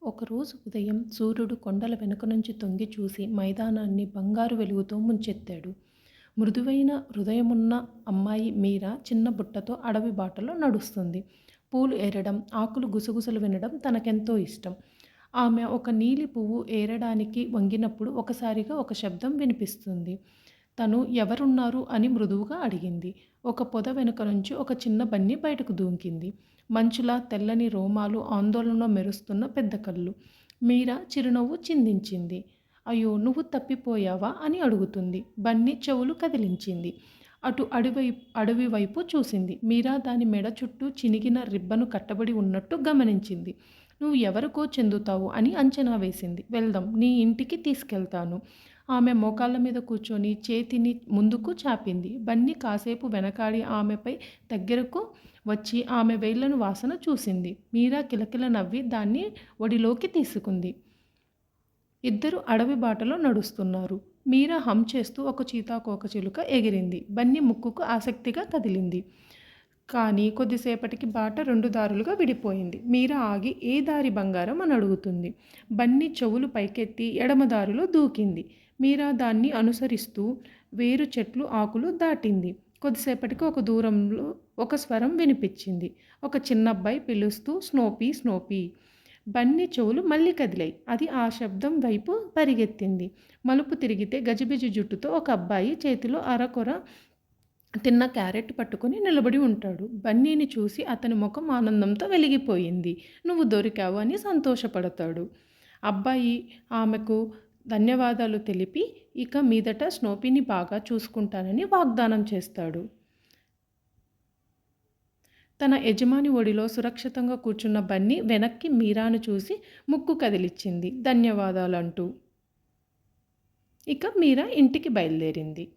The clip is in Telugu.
ఒకరోజు ఉదయం సూర్యుడు కొండల వెనుక నుంచి తొంగి చూసి మైదానాన్ని బంగారు వెలుగుతో ముంచెత్తాడు. మృదువైన హృదయమున్న అమ్మాయి మీరా చిన్న బుట్టతో అడవి బాటలో నడుస్తుంది. పూలు ఏరడం, ఆకులు గుసగుసలు వినడం తనకెంతో ఇష్టం. ఆమె ఒక నీలి పువ్వు ఏరడానికి వంగినప్పుడు ఒకసారిగా ఒక శబ్దం వినిపిస్తుంది. తను ఎవరున్నారు అని మృదువుగా అడిగింది. ఒక పొద వెనుక నుంచి ఒక చిన్న బన్ని బయటకు దూకింది. మంచులా తెల్లని రోమాలు, ఆందోళనలో మెరుస్తున్న పెద్ద కళ్ళు. మీరా చిరునవ్వు చిందించింది. అయ్యో, నువ్వు తప్పిపోయావా అని అడుగుతుంది. బన్నీ చెవులు కదిలించింది. అటు అడవి వైపు చూసింది. మీరా దాని మెడ చుట్టూ చినిగిన రిబ్బను కట్టబడి ఉన్నట్టు గమనించింది. నువ్వు ఎవరికో చెందుతావు అని అంచనా వేసింది. వెళ్దాం, నీ ఇంటికి తీసుకెళ్తాను. ఆమె మోకాళ్ళ మీద కూర్చొని చేతిని ముందుకు చాపింది. బన్నీ కాసేపు వెనకాడి ఆమెపై దగ్గరకు వచ్చి ఆమె వేళ్లను వాసన చూసింది. మీరా కిలకిల నవ్వి దాన్ని ఒడిలోకి తీసుకుంది. ఇద్దరు అడవి బాటలో నడుస్తున్నారు. మీరా హమ్ చేస్తూ ఒక సీతాకోకచిలుక ఎగిరింది. బన్నీ ముక్కుకు ఆసక్తిగా కదిలింది. కానీ కొద్దిసేపటికి బాట రెండు దారులుగా విడిపోయింది. మీరా ఆగి, ఏ దారి బంగారం అని అడుగుతుంది. బన్నీ చెవులు పైకెత్తి ఎడమ దారిలో దూకింది. మీరా దాన్ని అనుసరిస్తూ వేరు చెట్లు ఆకులు దాటింది. కొద్దిసేపటికి ఒక దూరంలో ఒక స్వరం వినిపించింది. ఒక చిన్నబ్బాయి పిలుస్తూ, స్నోపీ స్నోపీ. బన్నీ చెవులు మళ్ళీ కదిలాయి. అది ఆ శబ్దం వైపు పరిగెత్తింది. మలుపు తిరిగితే గజిబిజి జుట్టుతో ఒక అబ్బాయి చేతిలో అరకొర తిన్న క్యారెట్ పట్టుకుని నిలబడి ఉంటాడు. బన్నీని చూసి అతని ముఖం ఆనందంతో వెలిగిపోయింది. నువ్వు దొరికావు అని సంతోషపడతాడు. అబ్బాయి ఆమెకు ధన్యవాదాలు తెలిపి ఇక మీదట స్నోపీని బాగా చూసుకుంటానని వాగ్దానం చేస్తాడు. తన యజమాని ఒడిలో సురక్షితంగా కూర్చున్న బన్నీ వెనక్కి మీరాను చూసి ముక్కు కదిలిచ్చింది ధన్యవాదాలంటూ. ఇక మీరా ఇంటికి బయలుదేరింది.